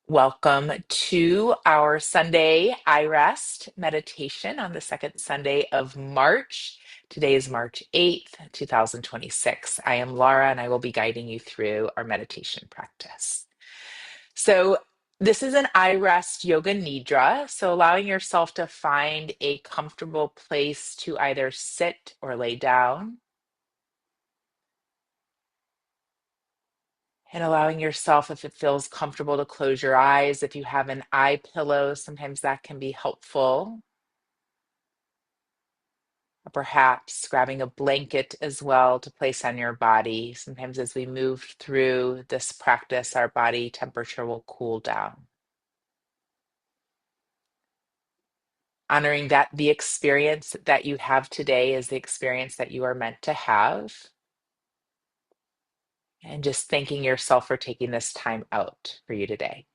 Welcome to our Sunday iRest meditation on the second Sunday of March. Today is March 8th, 2026. I am Lara and I will be guiding you through our meditation practice. So, this is an iRest Yoga Nidra, so allowing yourself to find a comfortable place to either sit or lay down. And allowing yourself, if it feels comfortable, to close your eyes. If you have an eye pillow, sometimes that can be helpful. Or perhaps grabbing a blanket as well to place on your body. Sometimes as we move through this practice, our body temperature will cool down. Honoring that the experience that you have today is the experience that you are meant to have. And just thanking yourself for taking this time out for you today.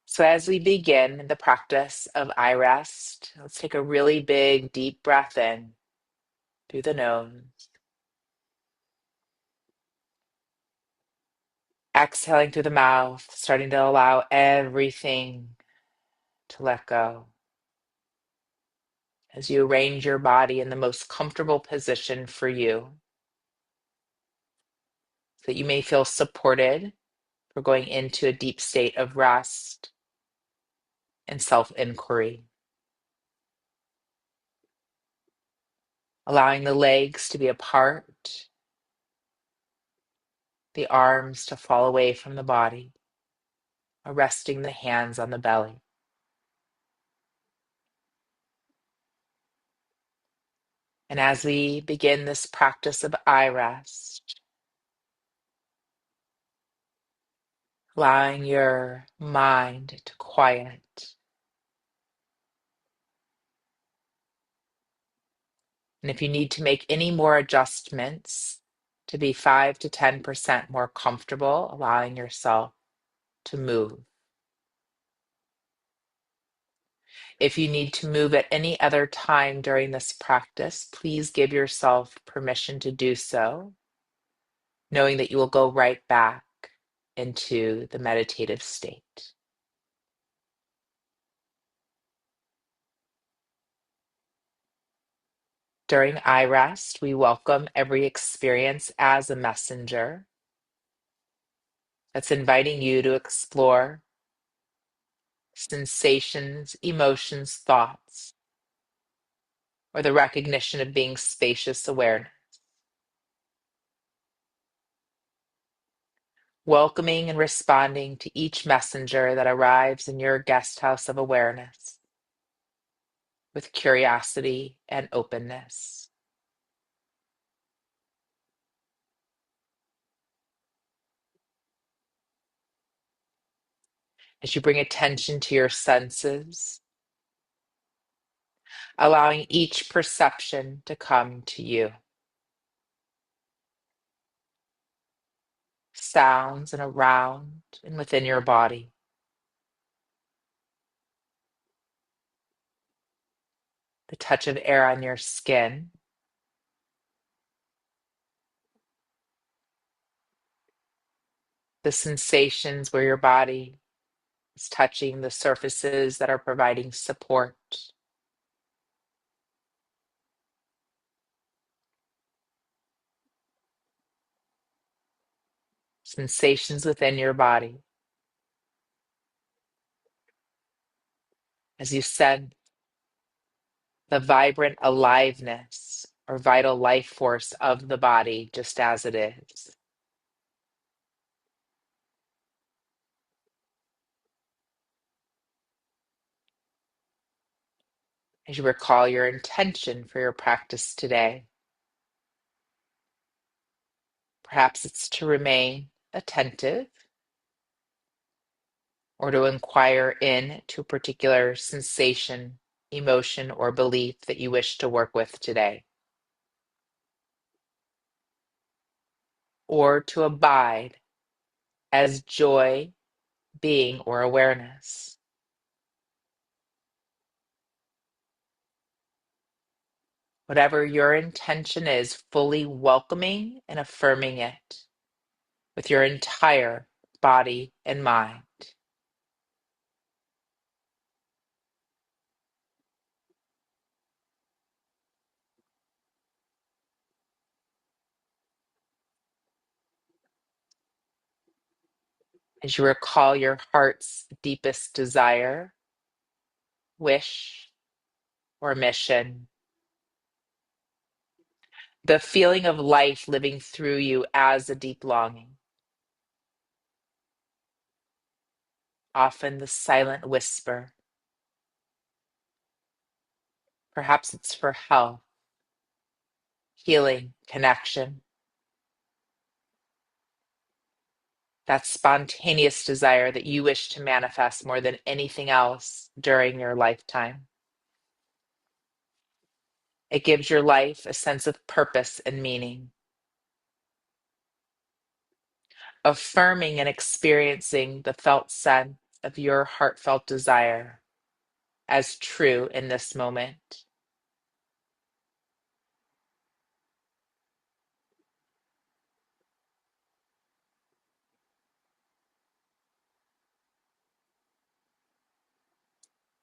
So as we begin the practice of iRest, let's take a really big, deep breath in through the nose. Exhaling through the mouth, starting to allow everything to let go. As you arrange your body in the most comfortable position for you, so that you may feel supported for going into a deep state of rest and self-inquiry. Allowing the legs to be apart, the arms to fall away from the body, or resting the hands on the belly. And as we begin this practice of iRest, allowing your mind to quiet. And if you need to make any more adjustments to be 5 to 10% more comfortable, allowing yourself to move. If you need to move at any other time during this practice, please give yourself permission to do so, knowing that you will go right back into the meditative state. During iRest, we welcome every experience as a messenger that's inviting you to explore sensations, emotions, thoughts, or the recognition of being spacious awareness. Welcoming and responding to each messenger that arrives in your guest house of awareness with curiosity and openness. As you bring attention to your senses, allowing each perception to come to you. Sounds and around and within your body. The touch of air on your skin. The sensations where your body is touching the surfaces that are providing support. Sensations within your body. As you sense the vibrant aliveness or vital life force of the body just as it is. As you recall your intention for your practice today, perhaps it's to remain attentive or to inquire into a particular sensation, emotion, or belief that you wish to work with today, or to abide as joy, being, or awareness. Whatever your intention is, fully welcoming and affirming it with your entire body, and mind. As you recall your heart's deepest desire, wish, or mission, the feeling of life living through you as a deep longing, often the silent whisper. Perhaps it's for health, healing, connection, that spontaneous desire that you wish to manifest more than anything else during your lifetime. It gives your life a sense of purpose and meaning, affirming and experiencing the felt sense of your heartfelt desire as true in this moment.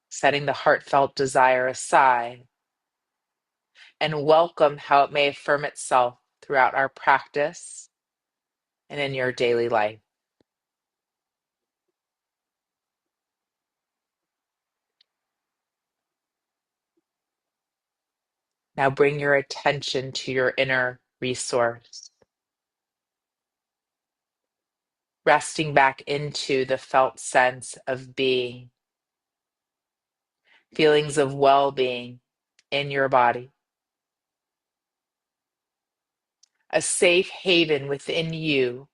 Setting the heartfelt desire aside and welcome how it may affirm itself throughout our practice and in your daily life. Now bring your attention to your inner resource, resting back into the felt sense of being, feelings of well-being in your body, a safe haven within you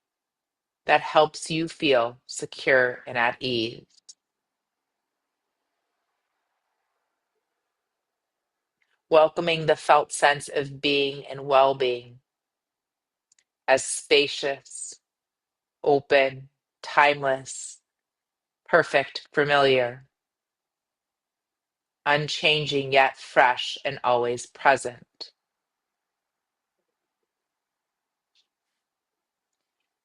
that helps you feel secure and at ease. Welcoming the felt sense of being and well-being as spacious, open, timeless, perfect, familiar, unchanging yet fresh and always present.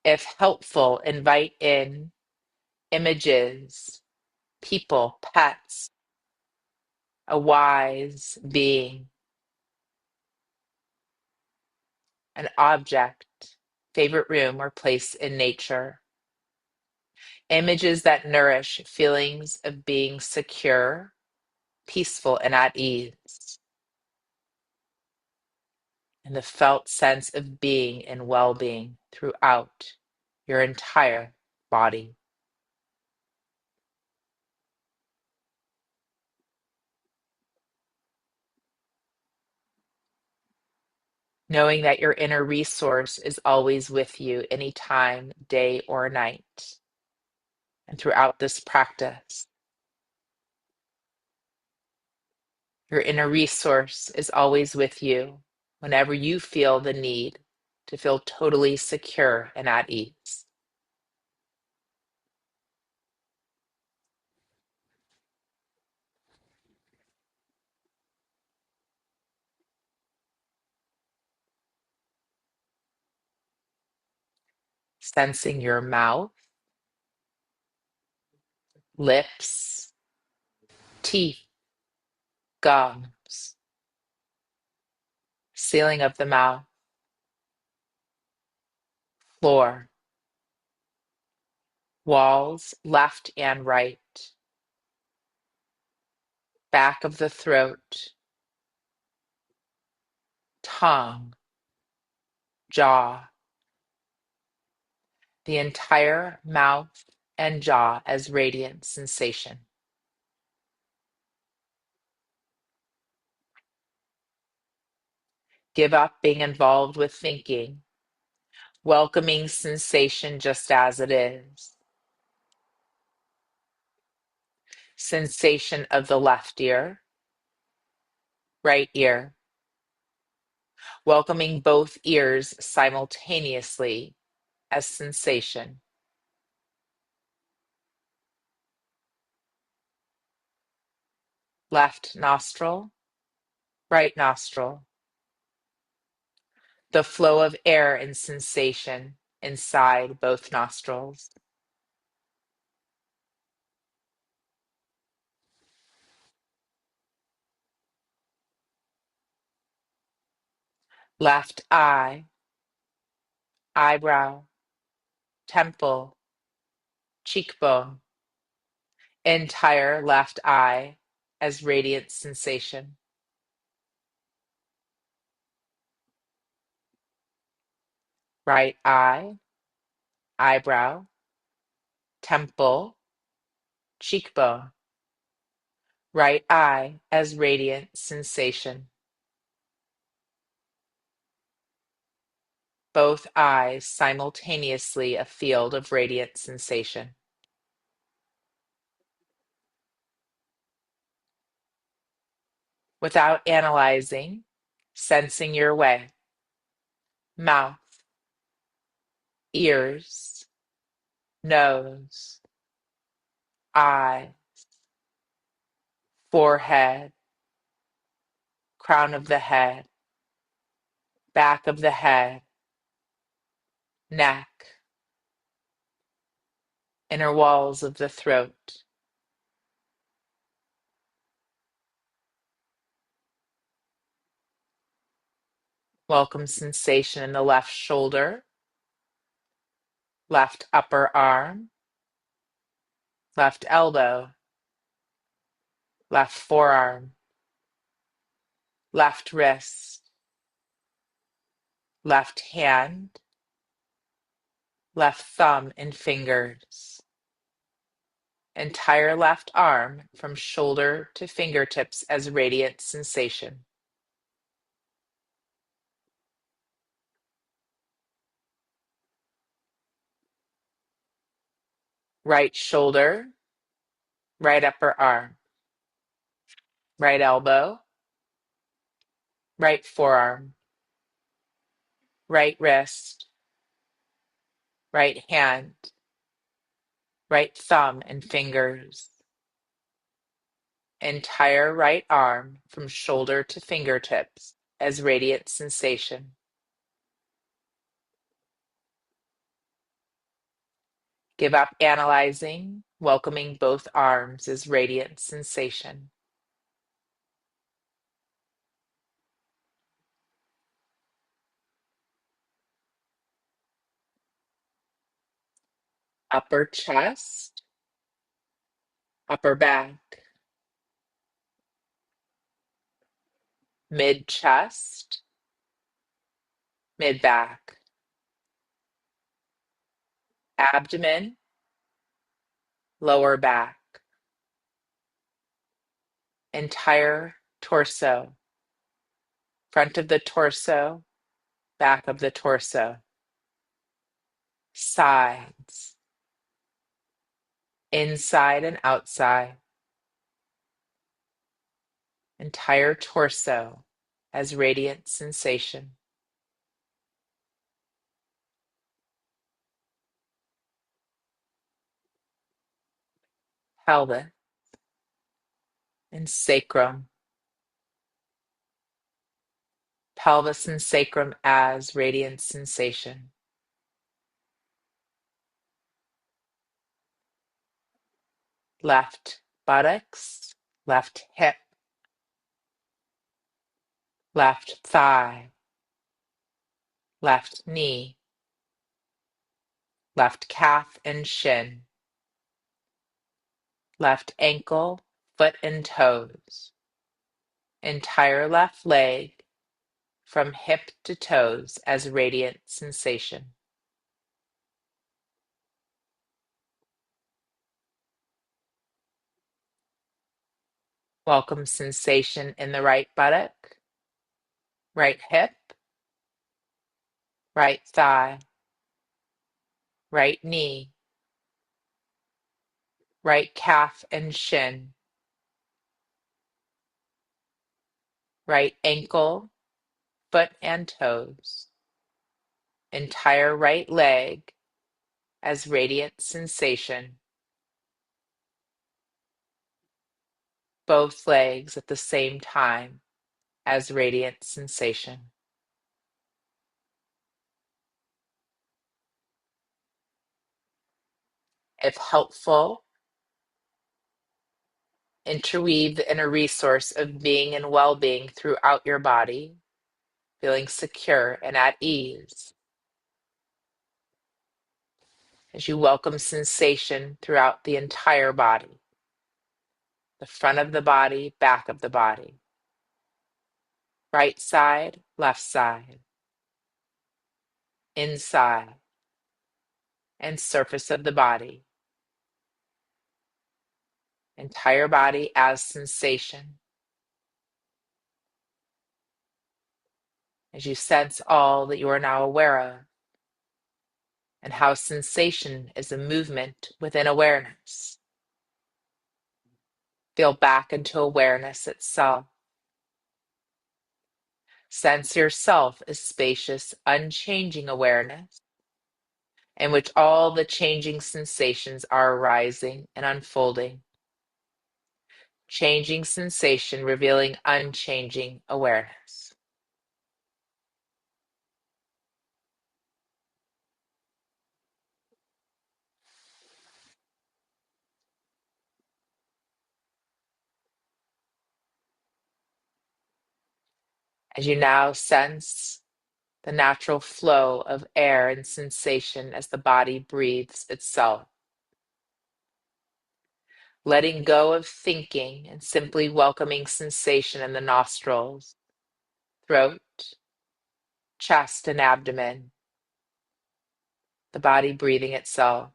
If helpful, invite in images, people, pets, a wise being, an object, favorite room or place in nature. Images that nourish feelings of being secure, peaceful, and at ease, and the felt sense of being and well-being throughout your entire body. Knowing that your inner resource is always with you anytime, day or night, and throughout this practice. Your inner resource is always with you whenever you feel the need to feel totally secure and at ease. Sensing your mouth, lips, teeth, gums, ceiling of the mouth, floor, walls, left and right, back of the throat, tongue, jaw, the entire mouth and jaw as radiant sensation. Give up being involved with thinking, welcoming sensation just as it is. Sensation of the left ear, right ear, welcoming both ears simultaneously as sensation. Left nostril, right nostril, the flow of air and sensation inside both nostrils. left eye, eyebrow, temple, cheekbone, entire left eye as radiant sensation, right eye, eyebrow, temple, cheekbone, right eye as radiant sensation, both eyes simultaneously a field of radiant sensation. Without analyzing, sensing your way, mouth, ears, nose, eye, forehead, crown of the head, back of the head, neck, inner walls of the throat. Welcome sensation in the left shoulder, left upper arm, left elbow, left forearm, left wrist, left hand, left thumb and fingers, entire left arm from shoulder to fingertips as radiant sensation. Right shoulder, right upper arm, right elbow, right forearm, right wrist, right hand, right thumb and fingers, entire right arm from shoulder to fingertips as radiant sensation. Give up analyzing, welcoming both arms as radiant sensation. Upper chest, upper back, mid chest, mid back, abdomen, lower back, entire torso, front of the torso, back of the torso, sides, inside and outside, entire torso as radiant sensation. Pelvis and sacrum, pelvis and sacrum as radiant sensation. Left buttocks, left hip, left thigh, left knee, left calf and shin, left ankle, foot and toes, entire left leg from hip to toes as radiant sensation. Welcome sensation in the right buttock, right hip, right thigh, right knee, right calf and shin, right ankle, foot and toes, entire right leg as radiant sensation, both legs at the same time as radiant sensation. If helpful, interweave the inner resource of being and well-being throughout your body, feeling secure and at ease as you welcome sensation throughout the entire body, the front of the body, back of the body, right side, left side, inside, and surface of the body, entire body as sensation. As you sense all that you are now aware of, and how sensation is a movement within awareness. Feel back into awareness itself. Sense yourself as spacious, unchanging awareness, in which all the changing sensations are arising and unfolding. Changing sensation revealing unchanging awareness. As you now sense the natural flow of air and sensation as the body breathes itself. Letting go of thinking and simply welcoming sensation in the nostrils, throat, chest, and abdomen, the body breathing itself.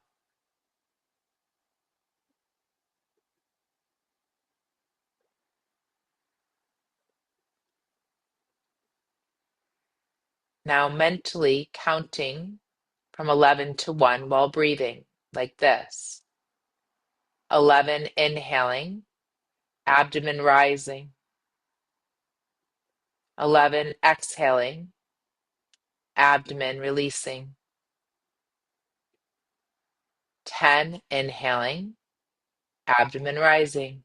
Now mentally counting from 11 to 1 while breathing, like this. 11, inhaling, abdomen rising. 11, exhaling, abdomen releasing. 10, inhaling, abdomen rising.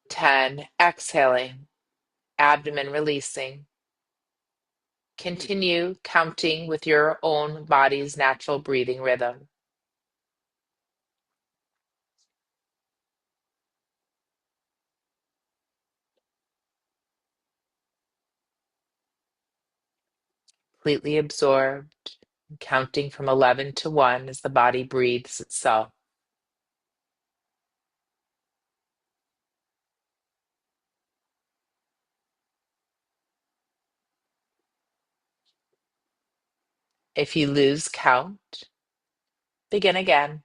10, exhaling, abdomen releasing. Continue counting with your own body's natural breathing rhythm. Completely absorbed, counting from 11 to 1 as the body breathes itself. If you lose count, begin again,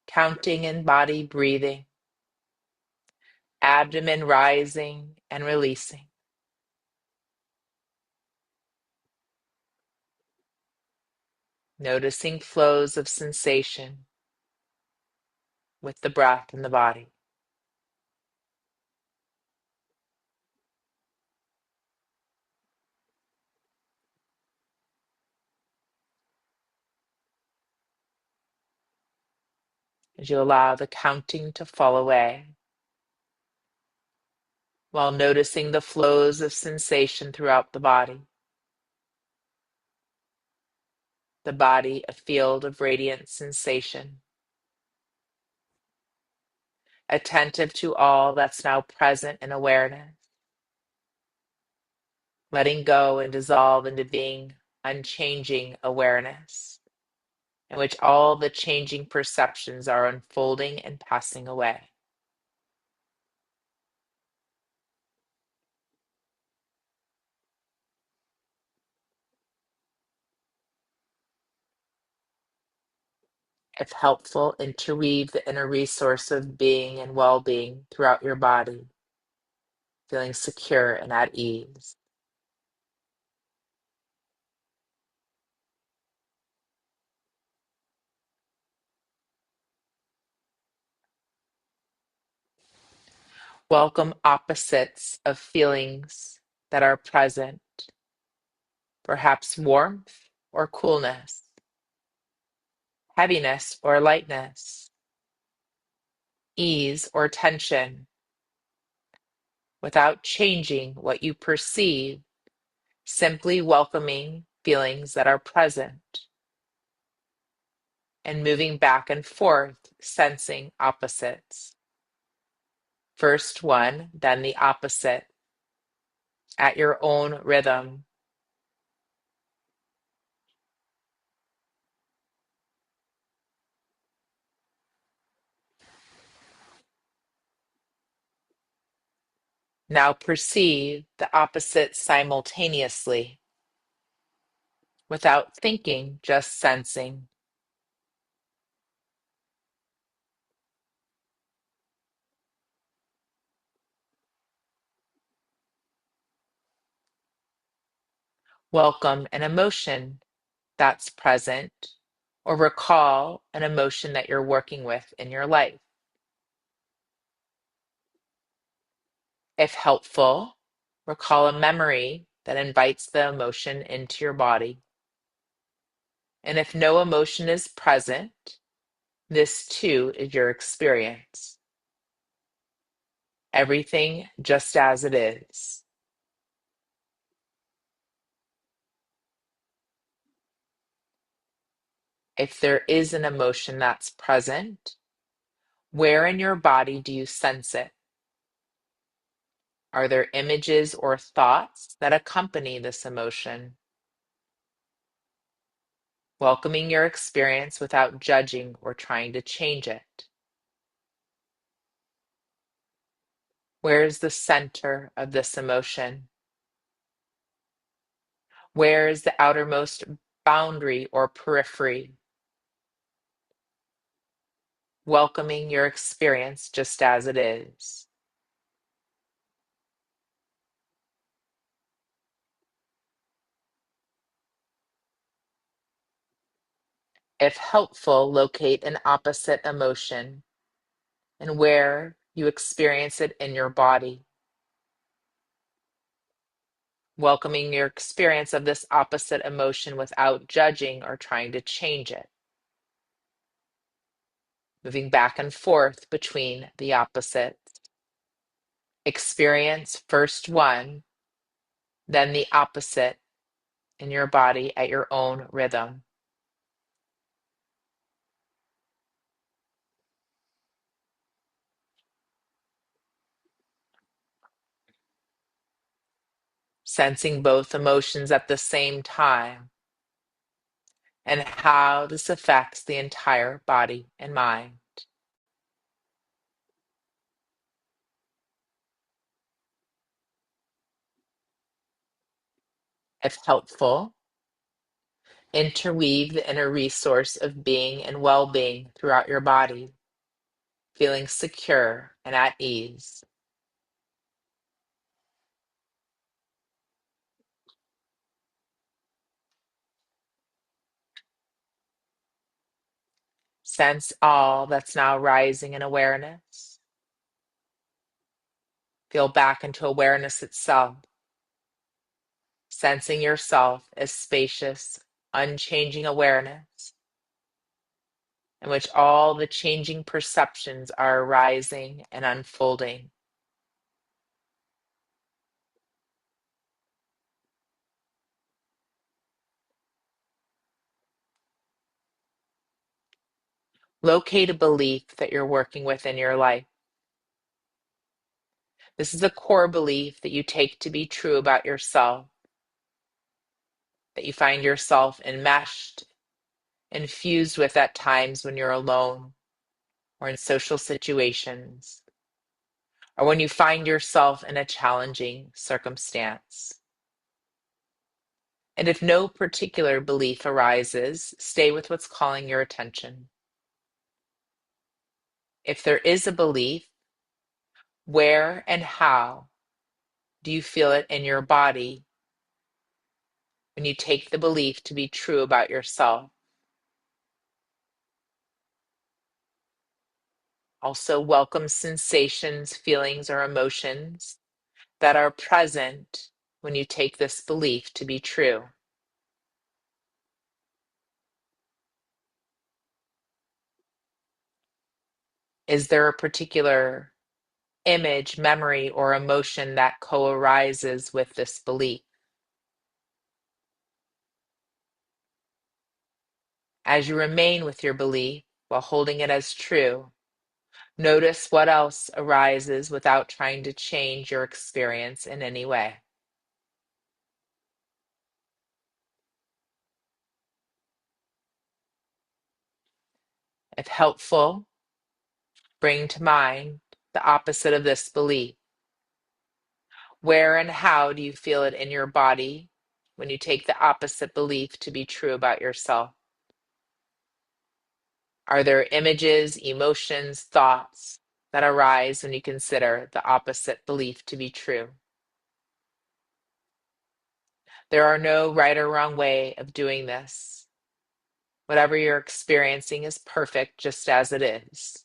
counting in body breathing, abdomen rising and releasing. Noticing flows of sensation with the breath in the body. As you allow the counting to fall away, while noticing the flows of sensation throughout the body a field of radiant sensation, attentive to all that's now present in awareness, letting go and dissolve into being unchanging awareness, in which all the changing perceptions are unfolding and passing away. If helpful, interweave the inner resource of being and well-being throughout your body, feeling secure and at ease. Welcome opposites of feelings that are present, perhaps warmth or coolness, heaviness or lightness, ease or tension, without changing what you perceive, simply welcoming feelings that are present and moving back and forth, sensing opposites. First one, then the opposite, at your own rhythm. Now perceive the opposite simultaneously, without thinking, just sensing. Welcome an emotion that's present, or recall an emotion that you're working with in your life. If helpful, recall a memory that invites the emotion into your body. And if no emotion is present, this too is your experience. Everything just as it is. If there is an emotion that's present, where in your body do you sense it? Are there images or thoughts that accompany this emotion? Welcoming your experience without judging or trying to change it. Where is the center of this emotion? Where is the outermost boundary or periphery? Welcoming your experience just as it is. If helpful, locate an opposite emotion and where you experience it in your body. Welcoming your experience of this opposite emotion without judging or trying to change it. Moving back and forth between the opposites. Experience first one, then the opposite in your body at your own rhythm. Sensing both emotions at the same time and how this affects the entire body and mind. If helpful, interweave the inner resource of being and well-being throughout your body, feeling secure and at ease. Sense all that's now rising in awareness. Feel back into awareness itself, sensing yourself as spacious, unchanging awareness, in which all the changing perceptions are arising and unfolding. Locate a belief that you're working with in your life. This is a core belief that you take to be true about yourself, that you find yourself enmeshed, infused with at times when you're alone or in social situations, or when you find yourself in a challenging circumstance. And if no particular belief arises, stay with what's calling your attention. If there is a belief, where and how do you feel it in your body when you take the belief to be true about yourself? Also, welcome sensations, feelings, or emotions that are present when you take this belief to be true. Is there a particular image, memory, or emotion that co-arises with this belief? As you remain with your belief while holding it as true, Notice what else arises without trying to change your experience in any way. If helpful, bring to mind the opposite of this belief. Where and how do you feel it in your body when you take the opposite belief to be true about yourself? Are there images, emotions, thoughts that arise when you consider the opposite belief to be true? There are no right or wrong way of doing this. Whatever you're experiencing is perfect just as it is.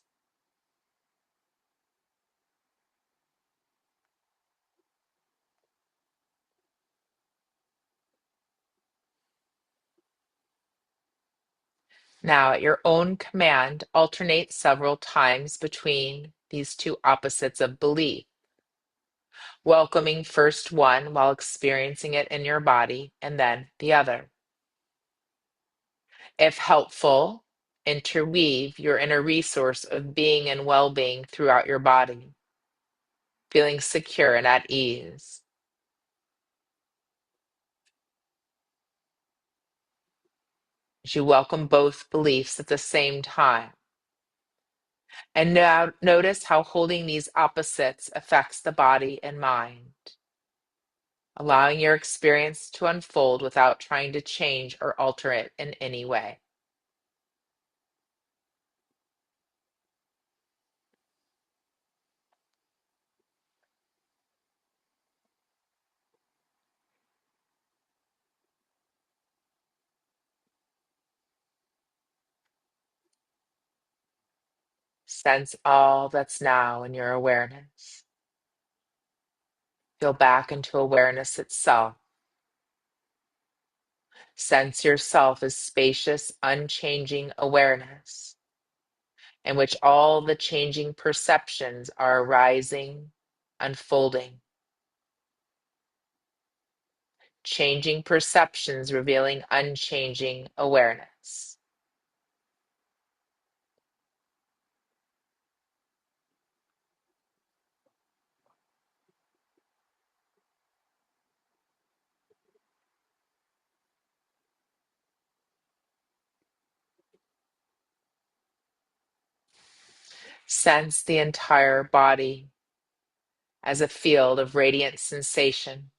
Now, at your own command, alternate several times between these two opposites of belief, welcoming first one while experiencing it in your body and then the other. If helpful, interweave your inner resource of being and well-being throughout your body, feeling secure and at ease. As you welcome both beliefs at the same time. And now notice how holding these opposites affects the body and mind, allowing your experience to unfold without trying to change or alter it in any way. Sense all that's now in your awareness. Feel back into awareness itself. Sense yourself as spacious, unchanging awareness, in which all the changing perceptions are arising, unfolding. Changing perceptions revealing unchanging awareness. Sense the entire body as a field of radiant sensation.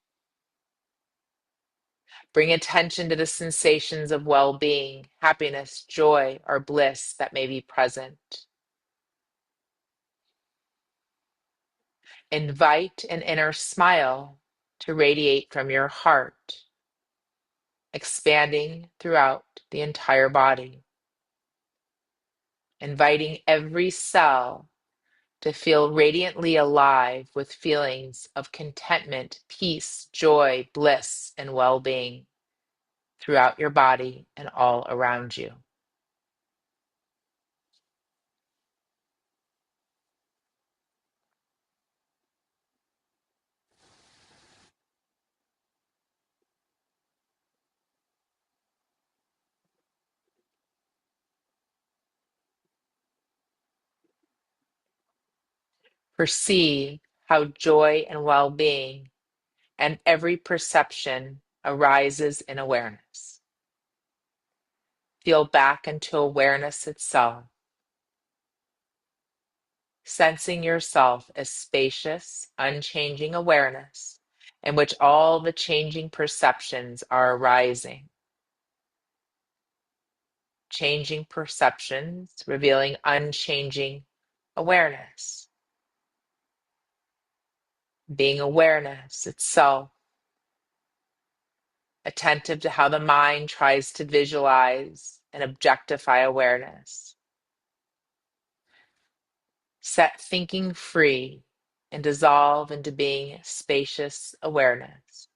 Bring attention to the sensations of well-being, happiness, joy, or bliss that may be present. Invite an inner smile to radiate from your heart, expanding throughout the entire body, inviting every cell to feel radiantly alive with feelings of contentment, peace, joy, bliss, and well-being throughout your body and all around you. Perceive how joy and well-being and every perception arises in awareness. Feel back into awareness itself, sensing yourself as spacious, unchanging awareness in which all the changing perceptions are arising. Changing perceptions, revealing unchanging awareness. Being awareness itself, attentive to how the mind tries to visualize and objectify awareness. Set thinking free and dissolve into being spacious awareness.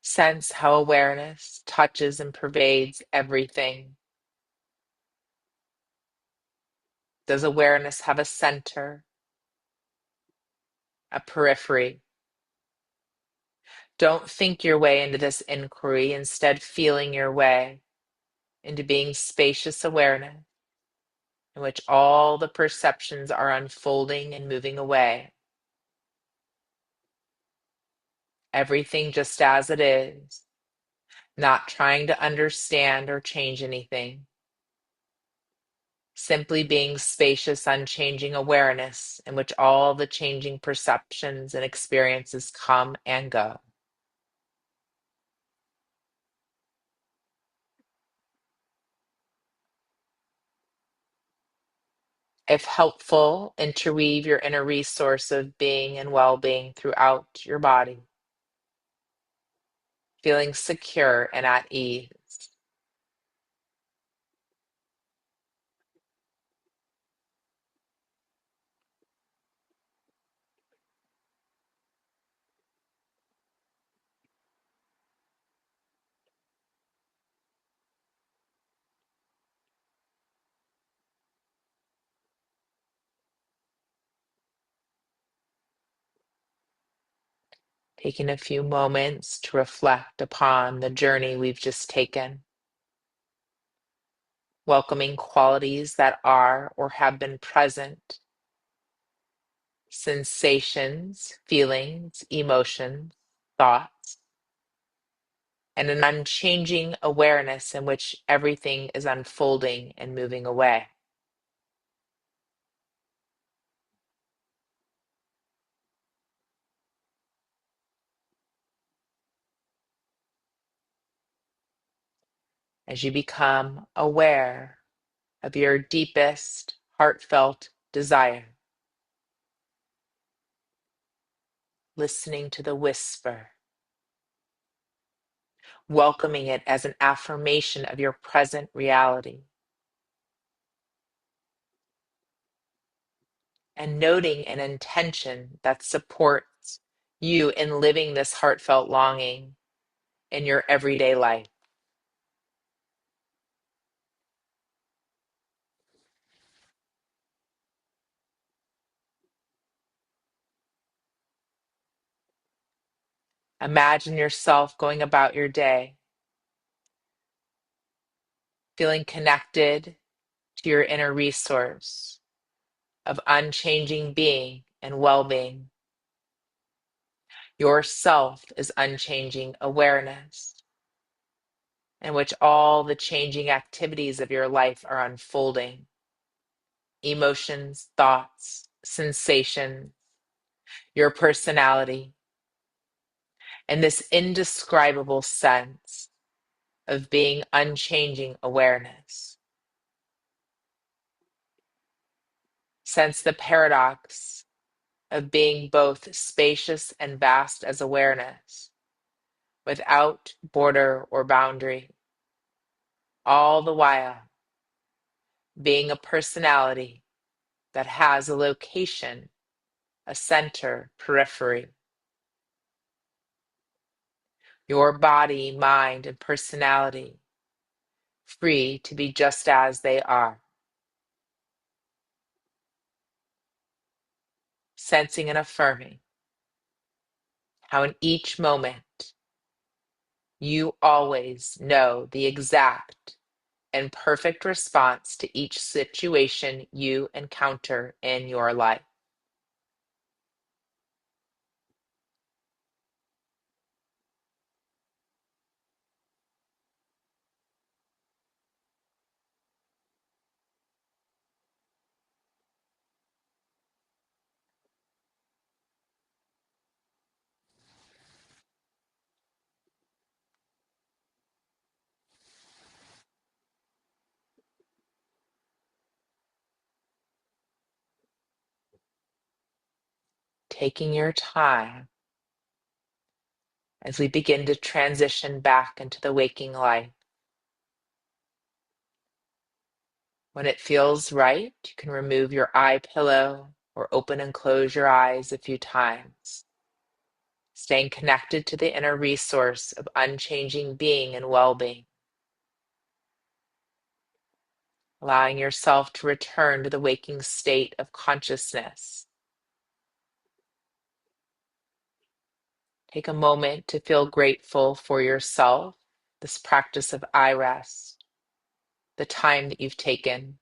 Sense how awareness touches and pervades everything. Does awareness have a center, a periphery? Don't think your way into this inquiry, instead feeling your way into being spacious awareness in which all the perceptions are unfolding and moving away. Everything just as it is, not trying to understand or change anything. Simply being spacious, unchanging awareness in which all the changing perceptions and experiences come and go. If helpful, interweave your inner resource of being and well-being throughout your body, feeling secure and at ease. Taking a few moments to reflect upon the journey we've just taken, welcoming qualities that are or have been present, sensations, feelings, emotions, thoughts, and an unchanging awareness in which everything is unfolding and moving away. As you become aware of your deepest heartfelt desire, listening to the whisper, welcoming it as an affirmation of your present reality, and noting an intention that supports you in living this heartfelt longing in your everyday life. Imagine yourself going about your day, feeling connected to your inner resource of unchanging being and well-being. Your self is unchanging awareness, in which all the changing activities of your life are unfolding. Emotions, thoughts, sensations, your personality, and this indescribable sense of being unchanging awareness. Sense the paradox of being both spacious and vast as awareness, without border or boundary, all the while being a personality that has a location, a center, periphery. Your body, mind, and personality free to be just as they are. Sensing and affirming how in each moment you always know the exact and perfect response to each situation you encounter in your life. Taking your time as we begin to transition back into the waking life. When it feels right, you can remove your eye pillow or open and close your eyes a few times, staying connected to the inner resource of unchanging being and well-being. allowing yourself to return to the waking state of consciousness. Take a moment to feel grateful for yourself, this practice of iRest, the time that you've taken.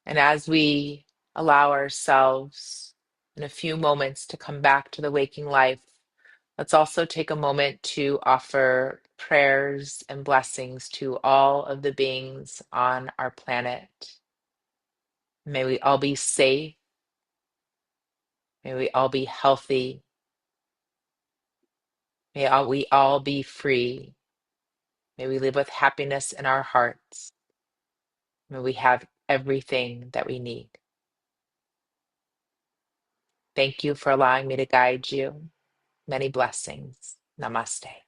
And as we allow ourselves in a few moments to come back to the waking life, let's also take a moment to offer prayers and blessings to all of the beings on our planet. May we all be safe. May we all be healthy. We all be free. May we live with happiness in our hearts. May we have everything that we need. Thank you for allowing me to guide you. Many blessings. Namaste.